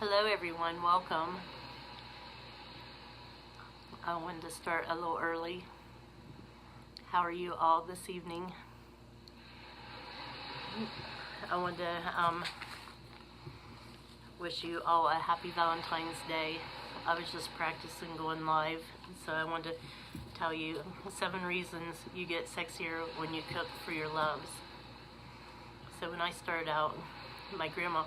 Hello everyone, welcome. I wanted to start a little early. How are you all this evening? I wanted to wish you all a happy Valentine's Day. I was just practicing going live, so I wanted to tell you 7 reasons you get sexier when you cook for your loves. So when I started out, my grandma,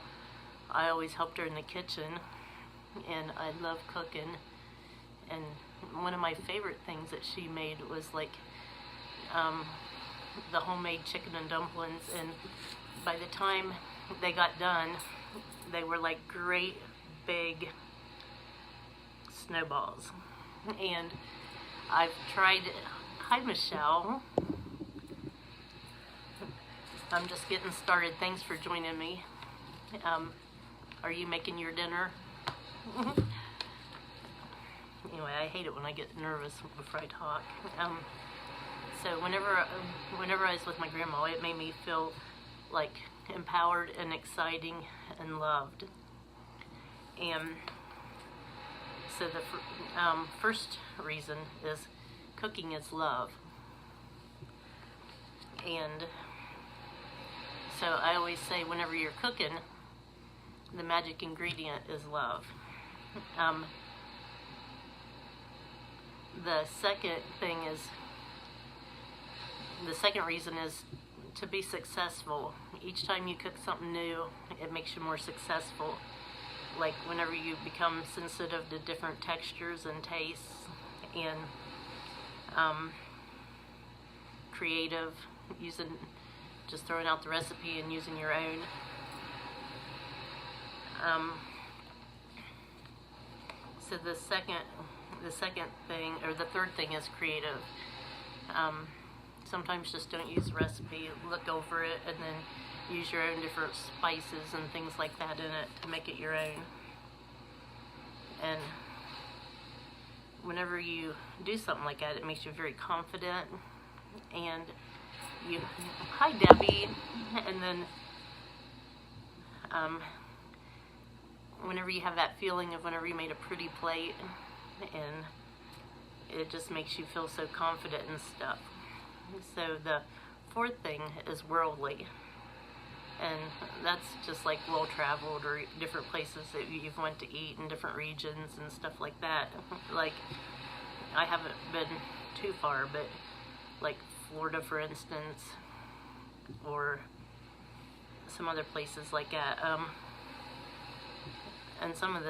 I always helped her in the kitchen, and I love cooking. And one of my favorite things that she made was like the homemade chicken and dumplings. And by the time they got done, they were like great big snowballs. And I've tried. Hi, Michelle. I'm just getting started. Thanks for joining me. Are you making your dinner? Anyway, I hate it when I get nervous before I talk. So whenever I was with my grandma, it made me feel like empowered and exciting and loved. And so the first reason is cooking is love. And so I always say whenever you're cooking, the magic ingredient is love. The second reason is to be successful. Each time you cook something new, it makes you more successful. Like whenever you become sensitive to different textures and tastes, and creative, just throwing out the recipe and using your own. So the third thing is creative. Sometimes just don't use the recipe, look over it, and then use your own different spices and things like that in it to make it your own. And whenever you do something like that, it makes you very confident. And hi Debbie. And then whenever you have that feeling of whenever you made a pretty plate, and it just makes you feel so confident and stuff. So the fourth thing is worldly, and that's just like well-traveled or different places that you've went to eat in different regions and stuff like that. Like I haven't been too far, but like Florida, for instance, or some other places like that. And some of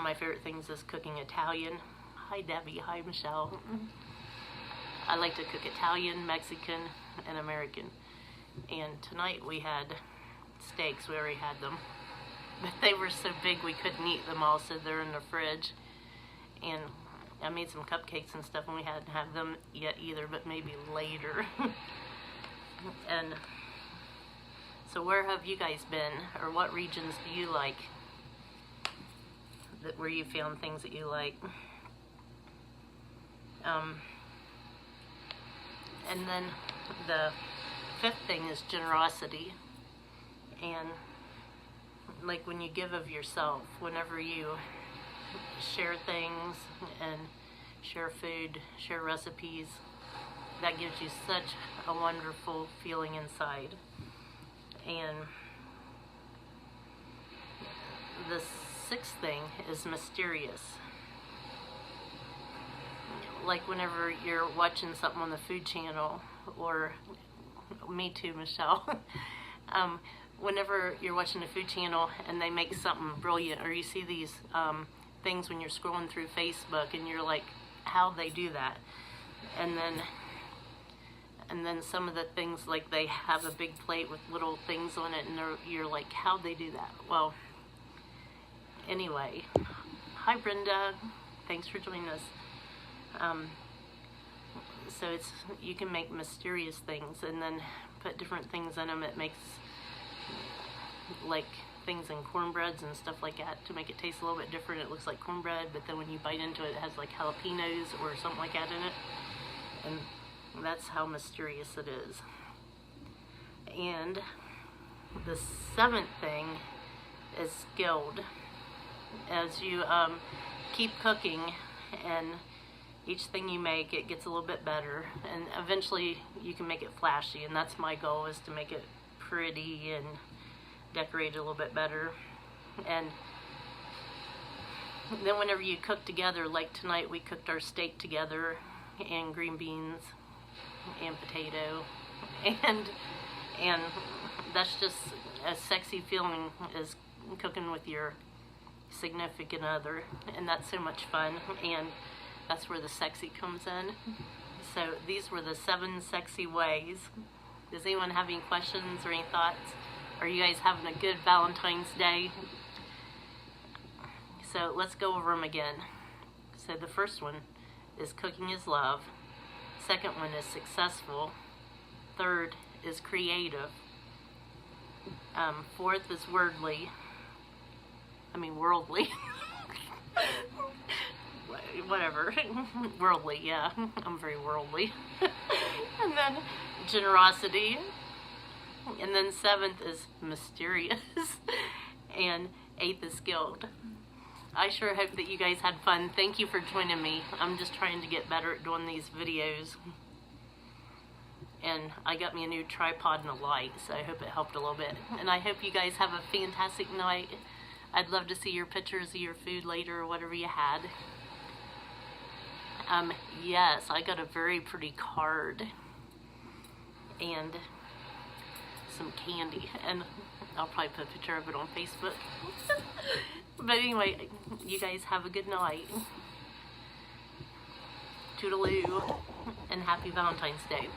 my favorite things is cooking Italian. Hi Debbie, hi Michelle. I like to cook Italian, Mexican, and American. And tonight we had steaks. We already had them, but they were so big we couldn't eat them all, so they're in the fridge. And I made some cupcakes and stuff, and we hadn't had them yet either, but maybe later. And so where have you guys been, or what regions do you like, where you found things that you like? And then the fifth thing is generosity. And like when you give of yourself, whenever you share things and share food, share recipes, that gives you such a wonderful feeling inside. And the sixth thing is mysterious. Like whenever you're watching something on the Food Channel, or me too, Michelle. Whenever you're watching the Food Channel and they make something brilliant, or you see these things when you're scrolling through Facebook, and you're like, how'd they do that? And then some of the things, like they have a big plate with little things on it, and you're like, how'd they do that? Well, anyway, hi Brenda, thanks for joining us. So you can make mysterious things and then put different things in them. It makes like things in cornbreads and stuff like that to make it taste a little bit different. It looks like cornbread, but then when you bite into it, it has like jalapenos or something like that in it. And that's how mysterious it is. And the seventh thing is skilled. as you keep cooking, and each thing you make, it gets a little bit better, and eventually you can make it flashy, and that's my goal, is to make it pretty and decorate it a little bit better. And then whenever you cook together, like tonight we cooked our steak together, and green beans and potato, and that's just a sexy feeling, is cooking with your significant other, and that's so much fun, and that's where the sexy comes in. So these were the 7 sexy ways. Does anyone have any questions or any thoughts? Are you guys having a good Valentine's Day? So let's go over them again. So the first one is cooking is love. Second one is successful. Third is creative. Fourth is worldly. Whatever. Worldly, yeah. I'm very worldly. And then generosity. And then 7th is mysterious. And 8th is guilt. I sure hope that you guys had fun. Thank you for joining me. I'm just trying to get better at doing these videos. And I got me a new tripod and a light, so I hope it helped a little bit. And I hope you guys have a fantastic night. I'd love to see your pictures of your food later, or whatever you had. Yes, I got a very pretty card and some candy, and I'll probably put a picture of it on Facebook. But anyway, you guys have a good night. Toodaloo, and happy Valentine's Day.